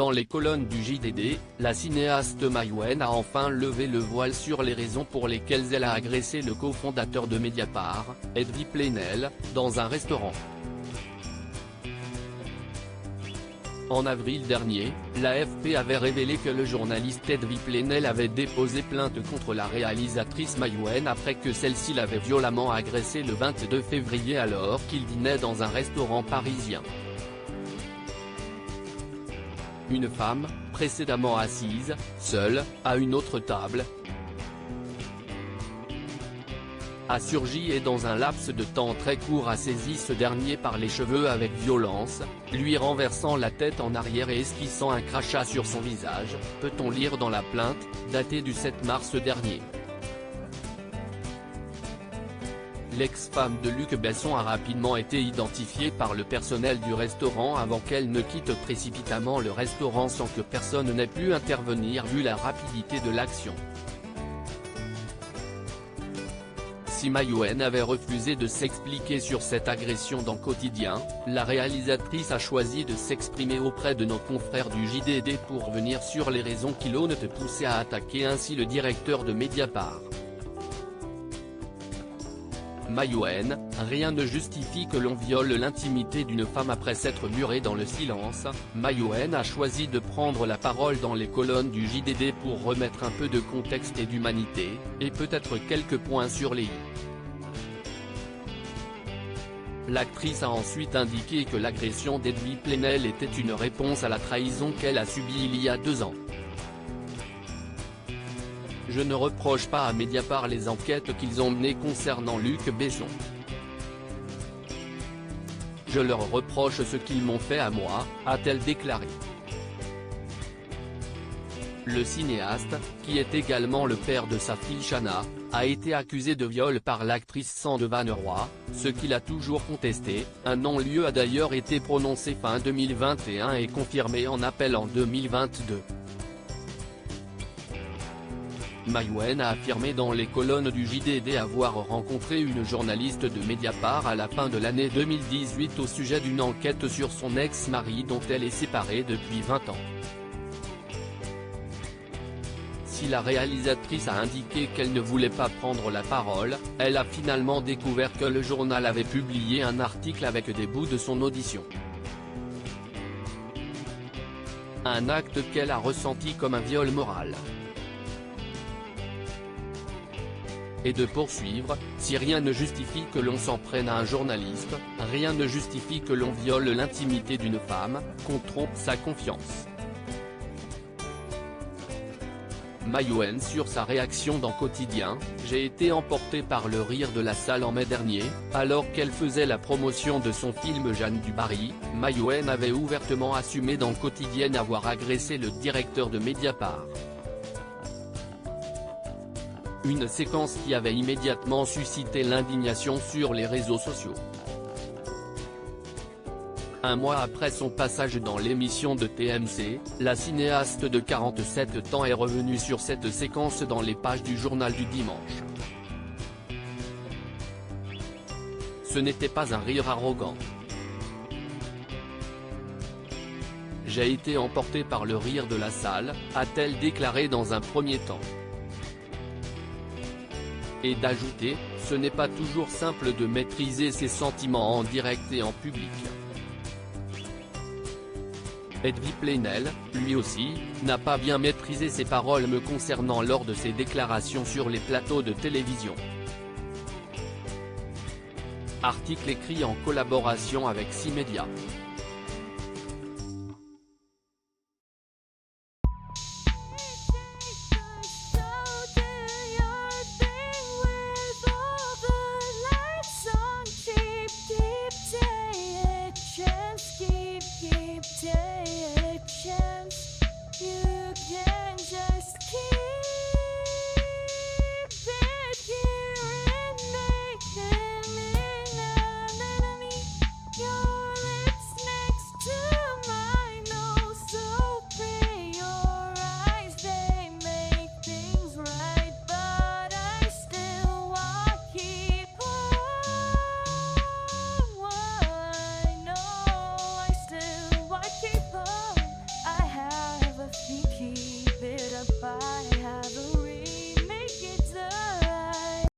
Dans les colonnes du JDD, la cinéaste Maïwenn a enfin levé le voile sur les raisons pour lesquelles elle a agressé le cofondateur de Mediapart, Edwy Plenel, dans un restaurant. En avril dernier, l'AFP avait révélé que le journaliste Edwy Plenel avait déposé plainte contre la réalisatrice Maïwenn après que celle-ci l'avait violemment agressé le 22 février alors qu'il dînait dans un restaurant parisien. Une femme, précédemment assise, seule, à une autre table, a surgi et dans un laps de temps très court a saisi ce dernier par les cheveux avec violence, lui renversant la tête en arrière et esquissant un crachat sur son visage, peut-on lire dans la plainte, datée du 7 mars dernier. L'ex-femme de Luc Besson a rapidement été identifiée par le personnel du restaurant avant qu'elle ne quitte précipitamment le restaurant sans que personne n'ait pu intervenir vu la rapidité de l'action. Si Maïwenn avait refusé de s'expliquer sur cette agression dans Quotidien, la réalisatrice a choisi de s'exprimer auprès de nos confrères du JDD pour revenir sur les raisons qui l'ont poussé à attaquer ainsi le directeur de Mediapart. Maïwenn, rien ne justifie que l'on viole l'intimité d'une femme après s'être murée dans le silence. Maïwenn a choisi de prendre la parole dans les colonnes du JDD pour remettre un peu de contexte et d'humanité, et peut-être quelques points sur les i. L'actrice a ensuite indiqué que l'agression d'Edwy Plenel était une réponse à la trahison qu'elle a subie il y a 2 ans. Je ne reproche pas à Mediapart les enquêtes qu'ils ont menées concernant Luc Besson. Je leur reproche ce qu'ils m'ont fait à moi, a-t-elle déclaré. Le cinéaste, qui est également le père de sa fille Shanna, a été accusé de viol par l'actrice Sande Vanneroy, ce qu'il a toujours contesté. Un non-lieu a d'ailleurs été prononcé fin 2021 et confirmé en appel en 2022. Maïwenn a affirmé dans les colonnes du JDD avoir rencontré une journaliste de Mediapart à la fin de l'année 2018 au sujet d'une enquête sur son ex-mari dont elle est séparée depuis 20 ans. Si la réalisatrice a indiqué qu'elle ne voulait pas prendre la parole, elle a finalement découvert que le journal avait publié un article avec des bouts de son audition. Un acte qu'elle a ressenti comme un viol moral. Et de poursuivre, si rien ne justifie que l'on s'en prenne à un journaliste, rien ne justifie que l'on viole l'intimité d'une femme, qu'on trompe sa confiance. Maïwenn sur sa réaction dans Quotidien, j'ai été emporté par le rire de la salle en mai dernier, alors qu'elle faisait la promotion de son film Jeanne du Barry. Maïwenn avait ouvertement assumé dans Quotidien avoir agressé le directeur de Mediapart. Une séquence qui avait immédiatement suscité l'indignation sur les réseaux sociaux. Un mois après son passage dans l'émission de TMC, la cinéaste de 47 ans est revenue sur cette séquence dans les pages du journal du dimanche. Ce n'était pas un rire arrogant. J'ai été emporté par le rire de la salle, a-t-elle déclaré dans un premier temps. Et d'ajouter, ce n'est pas toujours simple de maîtriser ses sentiments en direct et en public. Edwy Plenel, lui aussi, n'a pas bien maîtrisé ses paroles me concernant lors de ses déclarations sur les plateaux de télévision. Article écrit en collaboration avec 6Média. Bye.